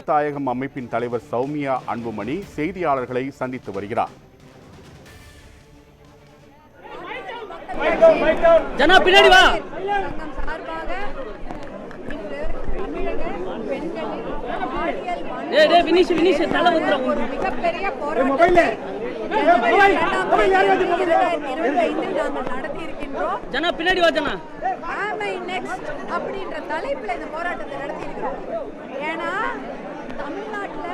தாயகம் அமைப்பின் தலைவர் சௌமியா அன்புமணி செய்தியாளர்களை சந்தித்து வருகிறார். அப்படின்ற தலைப்புல இந்த போராட்டத்தை நடத்தி இருக்கிறோம். ஏன்னா தமிழ்நாட்டுல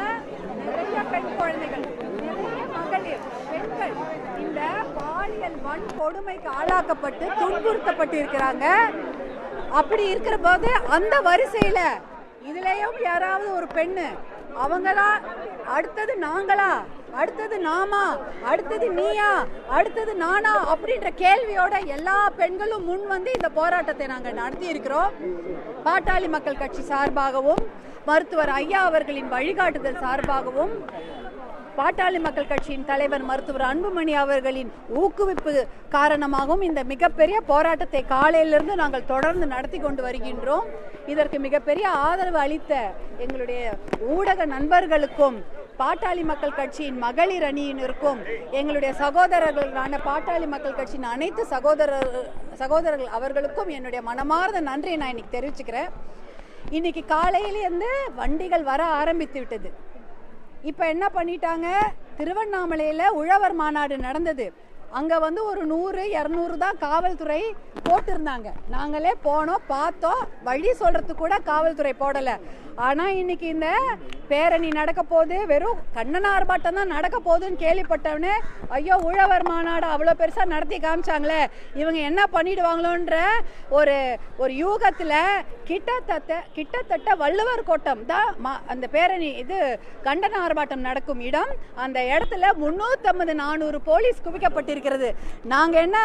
நிறைய பெண் குழந்தைகள், நிறைய மகளிர் பெண்கள் இந்த பாலியல் வன்கொடுமைக்கு ஆளாக்கப்பட்டு துன்புறுத்தப்பட்டு இருக்கிறாங்க. அப்படி இருக்கிற போது அந்த வரிசையில இதுலயும் யாராவது ஒரு பெண்ணு அவங்களா, அடுத்தது நாங்களா, அடுத்தது நாமா, அடுத்தது நீயா, அடுத்தது நானா அப்படின்ற கேள்வியோட எல்லா பெண்களும் முன் வந்து இந்த போராட்டத்தை நாங்கள் நடத்தி இருக்கிறோம். பாட்டாளி மக்கள் கட்சி சார்பாகவும் மருத்துவர் ஐயா அவர்களின் வழிகாட்டுதல் சார்பாகவும் பாட்டாளி மக்கள் கட்சியின் தலைவர் மருத்துவர் அன்புமணி அவர்களின் ஊக்குவிப்பு காரணமாகவும் இந்த மிகப்பெரிய போராட்டத்தை காலையிலிருந்து நாங்கள் தொடர்ந்து நடத்தி கொண்டு வருகின்றோம். இதற்கு மிகப்பெரிய ஆதரவு அளித்த எங்களுடைய ஊடக நண்பர்களுக்கும் பாட்டாளி மக்கள் கட்சியின் மகளிர் அணியினருக்கும் எங்களுடைய சகோதரர்களான பாட்டாளி மக்கள் கட்சியின் அனைத்து சகோதரர்கள் அவர்களுக்கும் என்னுடைய மனமார்ந்த நன்றியை நான் இன்னைக்கு தெரிவிச்சுக்கிறேன். இன்னைக்கு காலையிலேருந்து வண்டிகள் வர ஆரம்பித்து விட்டது. இப்போ என்ன பண்ணிட்டாங்க, திருவண்ணாமலையில் உழவர் மாநாடு நடந்தது. அங்கே வந்து ஒரு 100-200 தான் காவல்துறை போட்டிருந்தாங்க. நாங்களே போனோம், பார்த்தோம். வழி சொல்கிறதுக்கு கூட காவல்துறை போடலை. ஆனால் இன்னைக்கு இந்த பேரணி நடக்க போகுது, வெறும் கண்ணன ஆர்ப்பாட்டம் தான் நடக்க போகுதுன்னு கேள்விப்பட்டவனே ஐயோ உழவர் மாநாடு அவ்வளோ பெருசாக நடத்தி காமிச்சாங்களே, இவங்க என்ன பண்ணிடுவாங்களோன்ற ஒரு யூகத்தில் கிட்டத்தட்ட வள்ளுவர் கோட்டம் தான் அந்த பேரணி இது கண்டன ஆர்ப்பாட்டம் நடக்கும் இடம். அந்த இடத்துல 350-400 போலீஸ் குவிக்கப்பட்டிருக்கிறது. நாங்கள் என்ன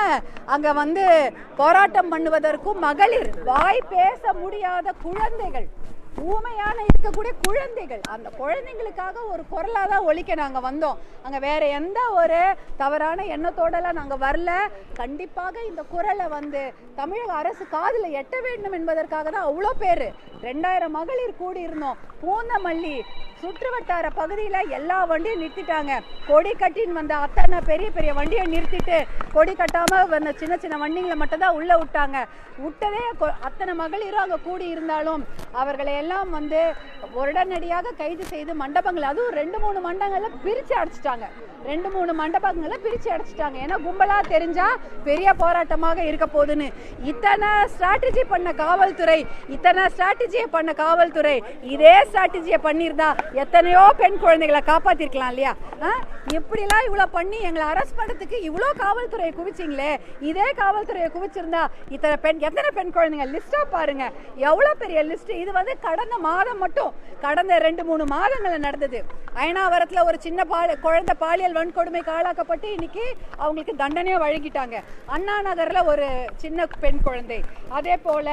அங்கே வந்து போராட்டம் பண்ணுவதற்கும் மகளிர், வாய் பேச முடியாத குழந்தைகள், ஊமையான இருக்கக்கூடிய குழந்தைகள், அந்த குழந்தைங்களுக்காக ஒரு குரலாக தான் ஒலிக்க நாங்கள் வந்தோம். அங்கே வேற எந்த ஒரு தவறான எண்ணத்தோடலாம் நாங்கள் வரல. கண்டிப்பாக இந்த குரலை வந்து தமிழக அரசு காதில் எட்ட வேண்டும் என்பதற்காக தான் அவ்வளோ பேர் 2000 மகளிர் கூடியிருந்தோம். பூந்தமல்லி சுற்றுவட்டார பகுதியில் எல்லா வண்டியும் நிறுத்திட்டாங்க. கொடி கட்டின்னு வந்த அத்தனை பெரிய பெரிய வண்டியை நிறுத்திட்டு கொடி கட்டாமல் வந்த சின்ன சின்ன வண்டிங்களை மட்டும் தான் உள்ளே விட்டாங்க. விட்டதே அத்தனை மகளிரும் அங்கே கூடி இருந்தாலும் அவர்களை எல்லாம் வந்து உடனடியாக கைது செய்து மண்டபங்கள், அதுவும் 2-3 மண்டபங்களில் பிரித்து அடைச்சிட்டாங்க. 2-3 மண்டபங்களை பிரித்து அடைச்சிட்டாங்க. ஏன்னா கும்பலாக தெரிஞ்சா பெரிய போராட்டமாக இருக்க போகுதுன்னு. இத்தனை ஸ்ட்ராட்டஜி பண்ண காவல்துறை இதே ஸ்ட்ராட்டஜியை பண்ணியிருந்தா எத்தனையோ பெண் குழந்தைகளை காப்பாத்திருக்கலாம் இல்லையா? இப்படிலாம் இவ்வளோ பண்ணி எங்களை அரெஸ்ட் பண்ணுறதுக்கு இவ்வளோ காவல்துறையை குவிச்சிங்களே, இதே காவல்துறையை குவிச்சிருந்தா எத்தனை பெண் குழந்தைங்க லிஸ்ட்டாக பாருங்க, எவ்வளோ பெரிய லிஸ்ட். இது வந்து கடந்த மாதம் மட்டும், கடந்த 2-3 மாதங்கள் நடந்தது. அயனாவரத்தில் ஒரு சின்ன குழந்தை பாலியல் வன்கொடுமைக்கு ஆளாக்கப்பட்டு இன்னைக்கு அவங்களுக்கு தண்டனையை வழங்கிட்டாங்க. அண்ணா நகரில் ஒரு சின்ன பெண் குழந்தை, அதே போல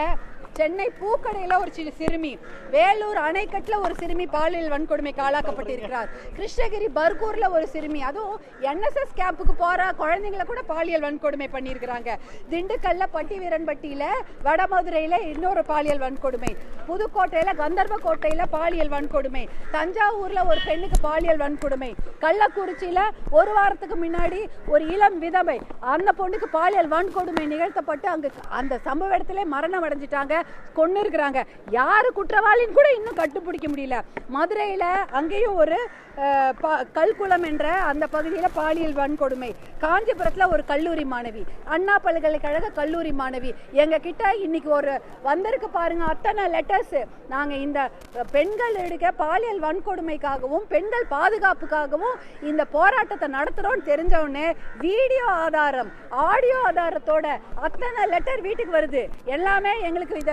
சென்னை பூக்கடையில் ஒரு சிறுமி, வேலூர் அணைக்கட்டில் ஒரு சிறுமி பாலியல் வன்கொடுமைக்கு ஆளாக்கப்பட்டிருக்கிறார். கிருஷ்ணகிரி பர்கூர்ல ஒரு சிறுமி, அதுவும் NSS கேம்புக்கு போற குழந்தைங்களை கூட பாலியல் வன்கொடுமை பண்ணியிருக்கிறாங்க. திண்டுக்கல்ல பட்டிவீரன்பட்டியில, வடமதுரையில இன்னொரு பாலியல் வன்கொடுமை, புதுக்கோட்டையில கந்தர்வக்கோட்டையில பாலியல் வன்கொடுமை, தஞ்சாவூர்ல ஒரு பெண்ணுக்கு பாலியல் வன்கொடுமை, கள்ளக்குறிச்சியில ஒரு வாரத்துக்கு முன்னாடி ஒரு இளம் விதவை, அந்த பொண்ணுக்கு பாலியல் வன்கொடுமை நிகழ்த்தப்பட்டு அங்கு அந்த சம்பவ இடத்திலே மரணம் அடைஞ்சிட்டாங்க, கொண்டு இருக்கிறாங்க. யாரு குற்றவாளின்னு கூட இன்னும் கண்டுபிடிக்க முடியல. மதுரையில அங்கேயும் ஒரு கல்குளம் என்ற அந்த பகுதியில் பாலியல் வன்கொடுமை, காஞ்சிபுரத்தில் ஒரு கல்லூரி மாணவி, அண்ணா பல்கலைக்கழக கல்லூரி மாணவி. எங்க கிட்ட இன்னைக்கு ஒரு வந்திருக்கு பாருங்க அத்தனை லெட்டர்ஸ். நாங்க இந்த பெண்கள் எடுக்க பாலியல் வன்கொடுமைக்காகவும் பெண்கள் பாதுகாப்புக்காகவும் இந்த போராட்டத்தை நடத்துறோம்னு தெரிஞ்சவுடனே வீடியோ ஆதாரம், ஆடியோ ஆதாரத்தோட அத்தனை லெட்டர் வீட்டுக்கு வருது. எல்லாமே எங்களுக்கு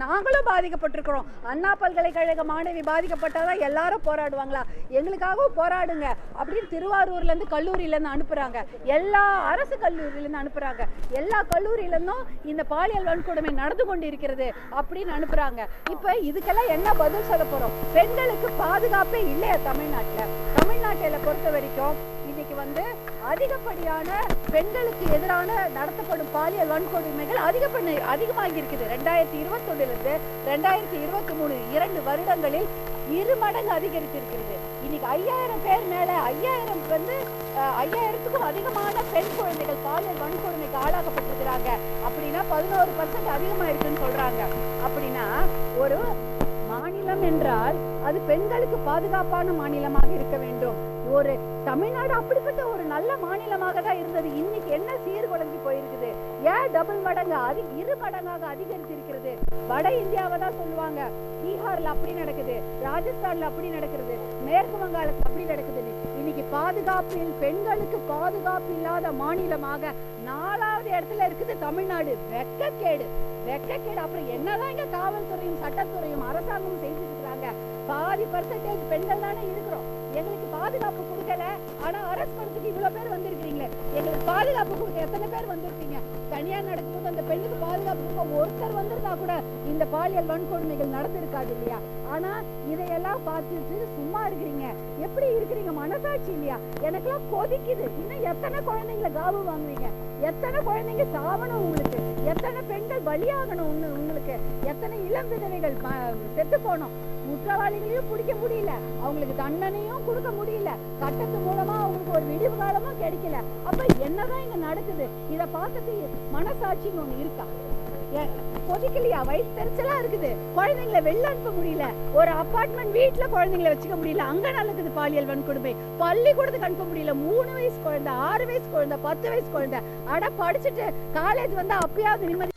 நாங்களும் பாதிக்கப்பட்டிருக்கிறோம். அண்ணா பல்கலைக்கழக மாணவி பாதிக்கப்பட்டாதான் எல்லாரும் போராடுவாங்களா? எங்களுக்காகவும் போராடுங்க அப்படின்னு திருவாரூர்ல இருந்து கல்லூரியில இருந்து அனுப்புறாங்க. எல்லா அரசு கல்லூரியில இருந்து அனுப்புறாங்க. எல்லா கல்லூரியில இருந்தும் இந்த பாலியல் வன்கொடுமை நடந்து கொண்டு இருக்கிறது அப்படின்னு அனுப்புறாங்க. இப்ப இதுக்கெல்லாம் என்ன பதில் சொல்ல போறோம்? பெண்களுக்கு பாதுகாப்பே இல்லையா தமிழ்நாட்டில பொறுத்த வரைக்கும்? இன்னைக்கு வந்து அதிகப்படியான பெண்களுக்கு எதிரான நடத்தப்படும் பாலியல் வன்கொடுமைகள் அதிகமாகி இருக்குது. 2021 2023 2 வருடங்களில் 2 மடங்கு அதிகரித்திருக்கிறது. இன்னைக்கு 5000 பேர் மேல 5000த்துக்கும் அதிகமான பெண் குழந்தைகள் பாலியல் வன்கொடுமைக்கு ஆளாக்கப்பட்டிருக்கிறாங்க. அப்படின்னா 11% அதிகமா இருக்குன்னு சொல்றாங்க. அப்படின்னா ஒரு மாநிலம் என்றால் அது பெண்களுக்கு பாதுகாப்பான மாநிலமாக இருக்க வேண்டும். ஒரு தமிழ்நாடு அப்படிப்பட்ட ஒரு நல்ல மாநிலமாக தான் இருந்தது. இன்னைக்கு என்ன சீர்குலைஞ்சு போயிருக்குது? ஏன் டபுள் மடங்கு 2 மடங்காக அதிகரித்திருக்கிறது? வட இந்தியாவை தான் சொல்லுவாங்க. பீகார்ல அப்படி நடக்குது, ராஜஸ்தான்ல அப்படி நடக்கிறது, மேற்கு வங்காளத்துல அப்படி நடக்குதுன்னு. இன்னைக்கு பாதுகாப்பில் பெண்களுக்கு பாதுகாப்பு இல்லாத மாநிலமாக 4வது இடத்துல இருக்குது தமிழ்நாடு. வெக்கக்கேடு. அப்புறம் என்னதான் இங்க காவல்துறையும் சட்டத்துறையும் அரசாங்கமும் செய்துட்டு இருக்காங்க? பாதி % பெண்கள் தானே இருக்கிறோம். எங்களுக்கு பாதுகாப்பு கொடுக்கல, ஆனா அரெஸ்ட் பண்றதுக்கு இவ்வளவு பேர் வந்திருக்கீங்களே. எங்களுக்கு பாதுகாப்பு கொடுக்க எத்தனை பேர் வந்திருக்கீங்க? தனியா நடக்கும்போது அந்த பெண்ணுக்கு பாதுகாப்பு கொடுக்க ஒருத்தர் வந்திருந்தா கூட இந்த பாலியல் வன்கொடுமைகள் நடந்திருக்காது இல்லையா? ஆனா இதையெல்லாம் பார்த்துட்டு சும்மா இருக்கிறீங்க. எப்படி இருக்கிறீங்க? மனசாட்சி இல்லையா? எனக்கெல்லாம் கொதிக்குது. இன்னும் எத்தனை குழந்தைங்களை காவு வாங்குவீங்க? எத்தனை குழந்தைங்க சாவணும் உங்களுக்கு? எத்தனை பெண்கள் பலியாகணும் உங்களுக்கு? எத்தனை இளம் விதவைகள் செத்து போனோம்? குற்றவாளிகளையும் பிடிக்க முடியல, அவங்களுக்கு தண்டனையும் கொடுக்க முடியல, சட்டத்து மூலமா அவங்களுக்கு ஒரு விடிவு காலமும் கிடைக்கல. அப்ப என்னதான் இங்க நடக்குது? இத பார்த்துட்டு மனசாட்சின்னு ஒண்ணு இருக்கா? கொதிக்கலையா? வயசு தெரிச்சலா இருக்குது. குழந்தைங்களை வெளில அனுப்ப முடியல. ஒரு அபார்ட்மெண்ட் வீட்டுல குழந்தைங்களை வச்சுக்க முடியல. அங்க நடக்குது பாலியல் வன்கொடுமை. பள்ளிக்கூடத்துக்கு அனுப்ப முடியல. 3 வயசு குழந்தை, 6 வயசு குழந்தை, 10 வயசு குழந்தை. அட படிச்சுட்டு காலேஜ் வந்தா அப்பயாவது நிம்மதி